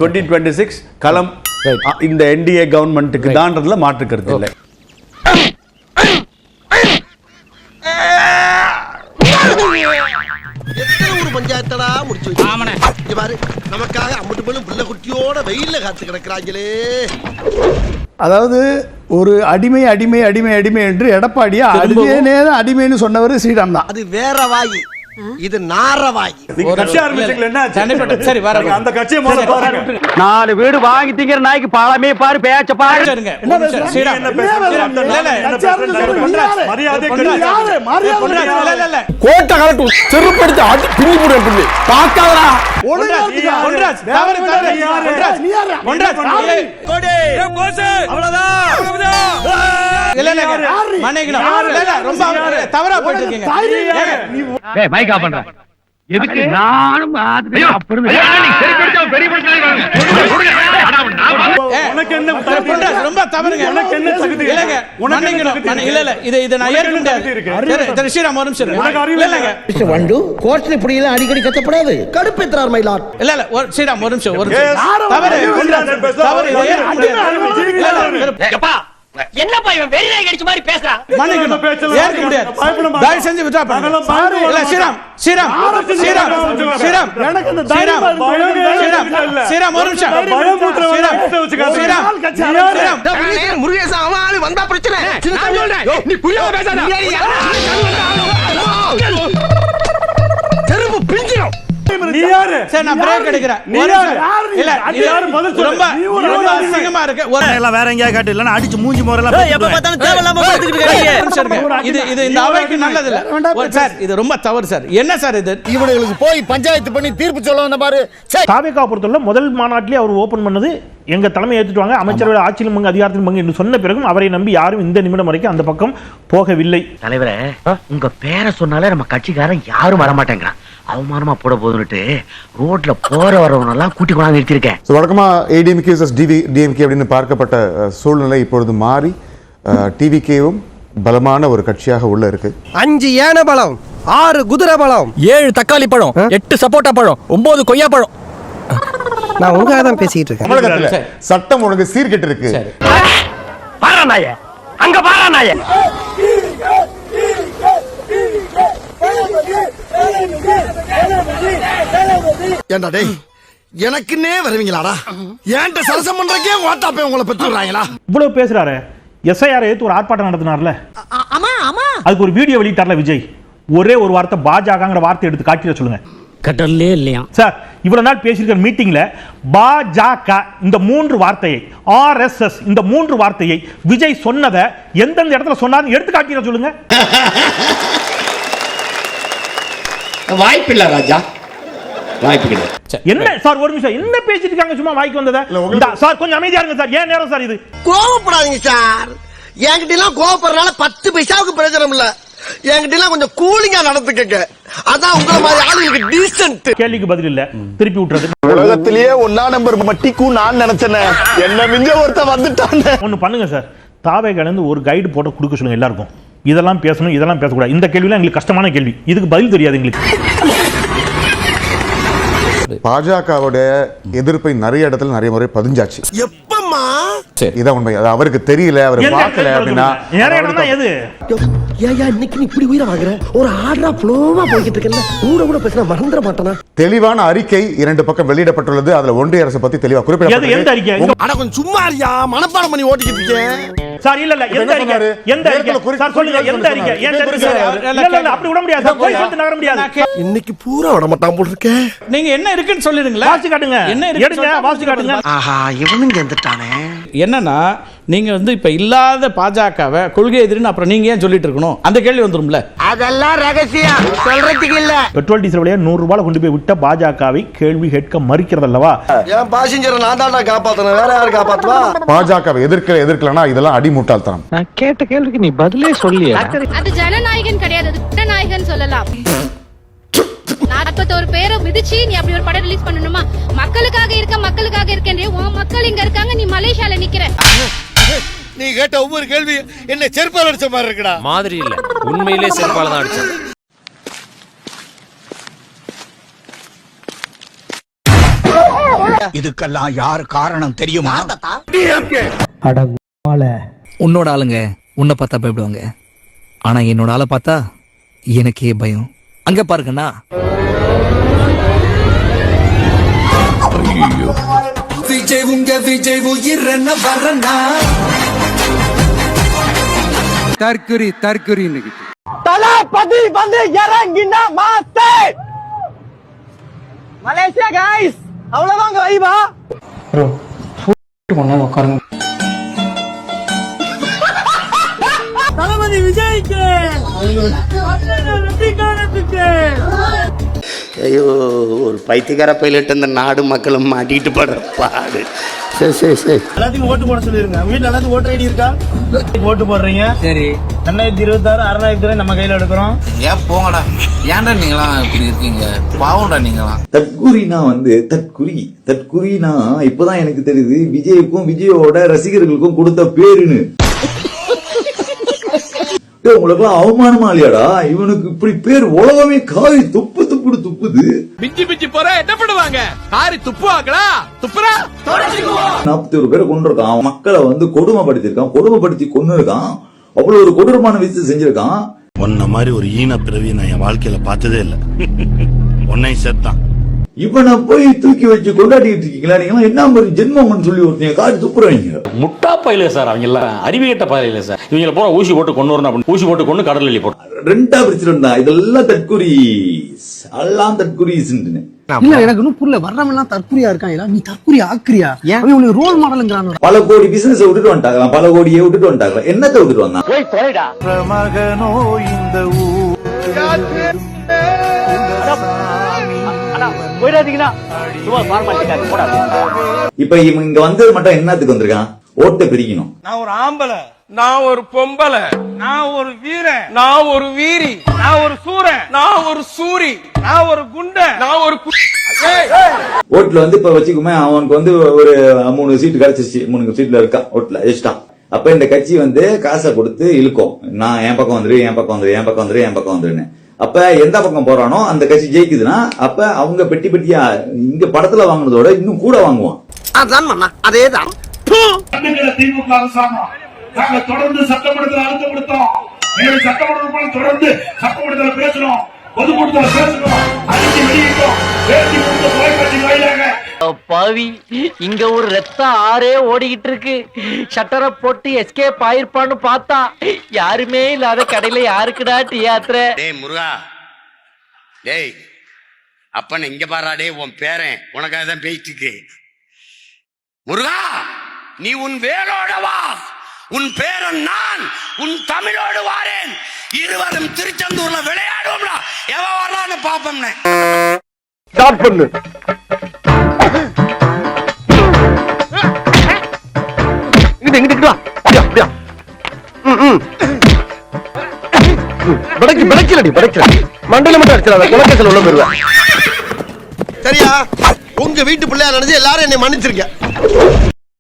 2026 களம் இந்த என்டிஏ கவர்மெண்ட்டுக்கு தான்றதுல மாற்று கருத்து இல்லை. பஞ்சாயத்தடா முடிச்சு பாரு, நமக்காக அம்பட்டு போலும் புள்ள குட்டியோட வெயில்ல காத்து கிடக்குறாங்களே. அதாவது ஒரு அடிமை அடிமை அடிமை அடிமை என்று எடப்பாடியை அடிமைன்னு சொன்னவர் ஸ்ரீராம் தான். அது வேற வாயி, இது நாரவாய். அந்த கட்சியை முதல்ல பாருங்க. 4 வீடு வாங்கி திங்கிற நாய்க்கு பாலமே பாரு, பேச்ச பாருங்க. கோட்டை கலட்டு செருப்படுத்தி அடி பின்னி போடு பிள்ளை பாக்காதடா. எதுக்கு நானும் ரொம்ப தவறுங்க. அடிக்கடி கத்தப்படாது, கடுப்பேற்றார் மயிலாட். இல்ல இல்ல ஸ்ரீராம் ஒரு நிமிஷம், ஒரு என்னப்பா இவன் வெறி நாய் கடிச்ச மாதிரி பேசுறான். ஏற்க முடியாது, தயவு செஞ்சு விட்ரா பண்ணுங்க. இல்ல ஸ்ரீராம் ஸ்ரீராம் ஸ்ரீராம் ஸ்ரீராம் ஸ்ரீராம் ஒரு நிமிஷம். ஸ்ரீராம் முருகேசா அவன் வந்தா பிரச்சனை. நீ புரியாம பேசாத. செருப்பு பிஞ்சிரும். நீ யாரு? சரி நான் பிரேக் எடுக்கிறேன். இல்ல இது ரொம்ப ரொம்ப அசிங்கமா இருக்கு. எல்லாம் வேற எங்கயா காட்டு இல்லனா அடிச்சு மூஞ்சி மோரெல்லாம் எப்ப பார்த்தாலும் தேவலாம பார்த்துக்கிட்டு இருக்கீங்க. இது இந்த அவைக்கு நல்லது இல்ல சார். இது ரொம்ப தவறு சார். என்ன சார் இது? இவங்களுக்கு போய் பஞ்சாயத்து பண்ணி தீர்ப்பு சொல்லணும் பாரு. தாவேகா பொறுத்தவரை முதல் மாநாட்டிலே அவர் ஓபன் பண்ணது எங்க தலைமை ஏற்றுவாங்க, அமைச்சர்கள் ஆட்சியிலும் பங்கு அதிகாரத்திலும் பங்கு என்று சொன்ன பிறகும் அவரை நம்பி யாரும் இந்த நிமிடம் வரைக்கும் அந்த பக்கம் போகவில்லை. தலைவரே, உங்க பேரை சொன்னாலே நம்ம கட்சிக்காரன் யாரும் வரமாட்டேங்கிறான். அவமானமா போட போதுன்னுட்டு ரோட்ல போற வரவனெல்லாம் கூட்டி கொண்டாந்து நிறுத்திருக்கேன். வழக்கமா ஏடிஎம்கே டிஎம்கே அப்படின்னு பார்க்கப்பட்ட சூழ்நிலை இப்பொழுது மாறி டிவிகேவும் பலமான ஒரு கட்சியாக உள்ள இருக்கு. 5 ஏன பழம், 6 குதிரை பழம், 7 தக்காளி பழம், 8 சப்போட்டா பழம், 9 கொய்யா பழம். நான் உங்களுக்காக தான் பேசிட்டு இருக்கேன். தமிழகத்துல சட்டம் ஒழுங்கு சீர்கெட்டு இருக்கு. பாராநாய அங்க பாராநாய. ஏண்டா டேய், எனக்குன்னே வருவீங்களாடா? ஏன்ட்ட சரசம் பண்றக்கே வாட்டாப்பே உங்களை பெற்றுறாங்களா? இவ்வளவு பேசுறாரு. எஸ்ஐஆர் ஏத்து ஒரு ஆர்ப்பாட்டம் நடத்தினார்ல, அதுக்கு ஒரு வீடியோ வெளியிட்டார்ல விஜய். ஒரே ஒரு வார்த்தை பாஜகங்கிற வார்த்தை எடுத்து காட்டிட சொல்லுங்க. கடல்லே இல்லையா சார்? இவ்வளவு நாள் பேசியிருக்கிற மீட்டிங்ல பாஜக இந்த 3 வார்த்தையை, ஆர்எஸ்எஸ் இந்த 3 வார்த்தையை விஜய் சொன்னதை எந்தெந்த இடத்துல சொன்னார்னு எடுத்து காட்டிட சொல்லுங்க. வாய்ப்பில்லை ராஜா, வாய்ப்பு கிடையாது. என்ன சார் ஒரு நிமிஷம், என்ன பேசிட்டு இருக்காங்க? சும்மா வாய்க்கு வந்ததா சார்? கொஞ்சம் அமைதியா இருங்க சார். ஏன் நேரம் சார் இது? கோவப்படாதீங்க சார். என்கிட்ட எல்லாம் கோவப்படுறதுனால 10 பைசாவுக்கு பிரயோஜனம் இல்ல. என்கிட்ட எல்லாம் கொஞ்சம் கூலிங்கா நடந்துக்கங்க. அதான் உங்களை மாதிரி ஆளுங்களுக்கு டீசன்ட். கேள்விக்கு பதில் இல்ல, திருப்பி விட்டுறது. உலகத்திலேயே 1ஆம் நம்பர் மட்டிக்கும் நான் நினைச்சேன். என்ன மிஞ்ச ஒருத்த வந்துட்டாங்க. ஒன்னு பண்ணுங்க சார், தாவேகாலேருந்து ஒரு கைடு போட்டு கொடுக்க சொல்லுங்க எல்லாருக்கும். இதெல்லாம் பேசணும், இதெல்லாம் பேசக்கூடாது. இந்த கேள்விலாம் எங்களுக்கு கஷ்டமான கேள்வி, இதுக்கு பதில் தெரியாது எங்களுக்கு. பாஜகவோட எதிர்ப்பை நிறைய இடத்துல நிறைய முறை பதிஞ்சாச்சு. எப்பம்மா? இதான் உண்மை. அது அவருக்கு தெரியல, அவர் பார்க்கல அப்படின்னா எது? ஏயா இன்னைக்கு இப்படி உயிரை வாங்குற? ஒரு ஆர்டரா ஃப்ளோவா போய்கிட்டு இருக்கல, கூட கூட பேசினா மறந்துட மாட்டானா? தெளிவான அறிக்கை 2 பக்கம் வெளியிடப்பட்டுள்ளது. அதுல ஒன்றிய அரசு பத்தி தெளிவா குறிப்பிடப்பட்டது. எந்த அறிக்கை? அட கொஞ்சம் சும்மா இருயா, மனப்பாடம் பண்ணி ஓட்டிக்கிட்டு இருக்கேன். சார் இல்ல இல்ல, எந்த அறிக்கை? எந்த அறிக்கை சார் சொல்லுங்க? எந்த அறிக்கை? எந்த அறிக்கை? இல்ல இல்ல, அப்படி விட முடியாது சார். போய் சொல்லிட்டு நகர முடியாது. இன்னைக்கு பூரா விட மாட்டான் போல இருக்கே. நீங்க என்ன இருக்குன்னு சொல்லிடுங்களா? வாசி காட்டுங்க. என்ன எடுங்க, வாசி காட்டுங்க. ஆஹா, இவனுங்க வந்துட்டானே. என்னன்னா நீங்க இப்ப இல்லாத பாஜகவை கொள்கை எதிரின்னு அப்புறம் நீங்க ஏன் சொல்லிட்டு இருக்கணும்? அந்த கேள்வி வந்துரும்ல. அதெல்லாம் ரகசியம், சொல்றதுக்கு இல்ல. பெட்ரோல் டீசல் விலையை 100 ரூபாய் கொண்டு போய் விட்ட பாஜகவை கேள்வி கேட்க மறுக்கிறது அல்லவா? என் பாசஞ்சரை நான் தான்டா காப்பாத்தணும், வேற யாரு காப்பாத்துவா? பாஜகவை எதிர்க்கலனா இதெல்லாம் அடிமுட்டாள்தனம். நான் கேட்ட கேள்விக்கு நீ பதிலே சொல்லியே. அது ஜனநாயகன் கிடையாது, அது குற்றநாயகன் சொல்லலாம். 41 பேரை மிதிச்சு நீ அப்படி ஒரு படம் ரிலீஸ் பண்ணணுமா? மக்களுக்காக இருக்கேன். உன் மக்கள் இங்க இருக்காங்க, நீ மலேசியால நிக்கிற. நீ கேட்ட ஒவ்வொரு கேள்வி என்ன செருப்பால் அடிச்ச மாதிரி இருக்குடா. மாதிரி இல்ல, உண்மையிலே செருப்பால தான் அடிச்சேன். இதுக்கெல்லாம் யார் காரணம் தெரியுமா? உன்னோட ஆளுங்க உன்னை பார்த்தா பயப்படுவாங்க, ஆனா என்னோட ஆளை பார்த்தா எனக்கே பயம். அங்க பாருங்கண்ணா. தற்குறி தற்குறி தளபதி வந்து இறங்கினா மாத்தே மலேசியா गाइस அவ்வளவுதாங்க வைபா. தளபதி விஜய்க்கு ஐயோ, ஒரு பைத்தியக்கார பைலட் இந்த நாடு மக்களும் மாட்டிட்டு படுற பாடு. சரி சரி சரி, எல்லாத்தையும் ஓட்டு போட சொல்லிருங்க. வீட்டுல எல்லாத்தையும் ஓட்டர் ஐடி இருக்கா? ஓட்டு போடுறீங்க. சரி, 2026 2026 நம்ம கையில எடுக்கிறோம். ஏன் போங்கடா, ஏன்டா நீங்களாம் இப்படி இருக்கீங்க? பாவம்டா நீங்களாம். தற்குறினா தற்குறினா இப்பதான் எனக்கு தெரியுது விஜய்க்கும் விஜயோட ரசிகர்களுக்கும் கொடுத்த பேருன்னு. உங்களுக்கு எல்லாம் அவமானமா இல்லையாடா? இவனுக்கு இப்படி பேர் உலகமே காரி துப்பு துப்புடு துப்புது. பிஞ்சி பிஞ்சி போற என்ன பண்ணுவாங்க? காரி துப்புவாங்களா? துப்புறா 41 பேரை கொண்டிருக்கான். மக்களை கொடுமைப்படுத்திருக்கான், கொடுமைப்படுத்தி கொன்னு இருக்கான். அவ்வளவு ஒரு கொடூரமான விஷயத்தை செஞ்சிருக்கான். உன்ன மாதிரி ஒரு ஈன பிறவி நான் என் வாழ்க்கையில பார்த்ததே இல்ல. உன்னை செத்தான். இவனை போய் தூக்கி வச்சு கொண்டாடிட்டு இருக்கீங்களா? நீங்க என்ன மாதிரி ஜென்மம்னு சொல்லி ஒருத்தங்க காரி துப்புறாங்க. முட்டா பயில சார், அவங்க எல்லாம் அறிவியட்ட பயில சார். இவங்க போற ஊசி போட்டு கொண்டு வரணும், ஊசி போட்டு கொண்டு கடல் எலி போட்டு ரெண்டா பிரிச்சிருந்தா இதெல்லாம் தற்குறி, எல்லாம் தற்குறிஸ். இல்ல எனக்கு இன்னும் புரியல, வர்றவங்க எல்லாம் தற்குறியா இருக்காங்க. நீ தற்குறி ஆக்குறியா? உனக்கு ரோல் மாடல்ங்கறாங்க. பல கோடி பிசினஸ் விட்டுட்டு வந்துட்டாங்க, பல கோடியை விட்டுட்டு வந்துட்டாங்க. என்னத்தை விட்டுட்டு வந்தான்? போய் தொலைடா மகனோ இந்த போயிடாதீங்களா? சும்மா ஃபார்மாலிட்டி போடா. இப்ப இவன் இங்க வந்தது மட்டும் என்னத்துக்கு வந்திருக்கான்? ஓட்டை பிரிக்கணும். நான் ஒரு ஆம்பளை, நான் ஒரு பொம்பளை, நான் ஒரு வீரன், நான் ஒரு வீரி, நான் ஒரு சூரன், நான் ஒரு சூரி, நான் ஒரு குண்ட, நான் ஒரு ஓட்டுல இப்ப வச்சுக்குமே அவனுக்கு ஒரு 3 சீட்டு கிடைச்சிச்சு. 3 சீட்ல இருக்கான் ஓட்டுல ஜெயிச்சிட்டான். அப்ப இந்த கட்சி காசை கொடுத்து இழுக்கும். நான் என் பக்கம் வந்துரு, என் பக்கம் வந்துரு, என் பக்கம் வந்துரு, என் பக்கம் வந்துருன்னு. அப்ப எந்த பக்கம் போறானோ அந்த கட்சி ஜெயிக்குதுன்னா அப்ப அவங்க பெட்டி பெட்டியா இங்க படத்துல வாங்குனதோட இன்னும் கூட வாங்குவான். அதேதான் திமுக அரசாங்கம் நாங்க தொடர்ந்து சட்டமன்றத்தில் அழுத்தப்படுத்தோம். சட்டமன்றத்தில் தொடர்ந்து சட்டமன்றத்தில் பேசணும், பொதுக்கூட்டத்தில் பேசணும், அறிக்கை வெளியிட்டோம், பேட்டி கொடுத்த தொலைக்காட்சி வாயிலாக. பாவி, இங்க ஒரு ரத்த ஆறே ஓடிக்கிட்டு இருக்கு. ஷட்டரை போட்டு எஸ்கேப் ஆயிருப்பான்னு பார்த்தா யாருமே இல்லாத கடையில யாருக்குடா டீ ஆத்துற? டேய் முருகா, டேய் அப்பன் இங்க பாரா. டேய் உன் பேரன் உனக்காக தான் பேசிட்டு இருக்கு. முருகா, நீ உன் வேலோட வா, உன் பேரன் நான் உன் தமிழோடு வாரேன். இருவரும் திருச்செந்தூர்ல விளையாடுவோம்டா. எவன் வரலான்னு பாப்போம்னே. ஸ்டார்ட் பண்ணு. இங்கிட்டு வா. அப்படியா மண்டையில மட்டும் அடிச்சிடாத, குலக்கேசல் உள்ள போயிருவேன். சரியா? உங்க வீட்டு பிள்ளையா நினைச்சு எல்லாரும் என்னை மன்னிச்சிருக்க.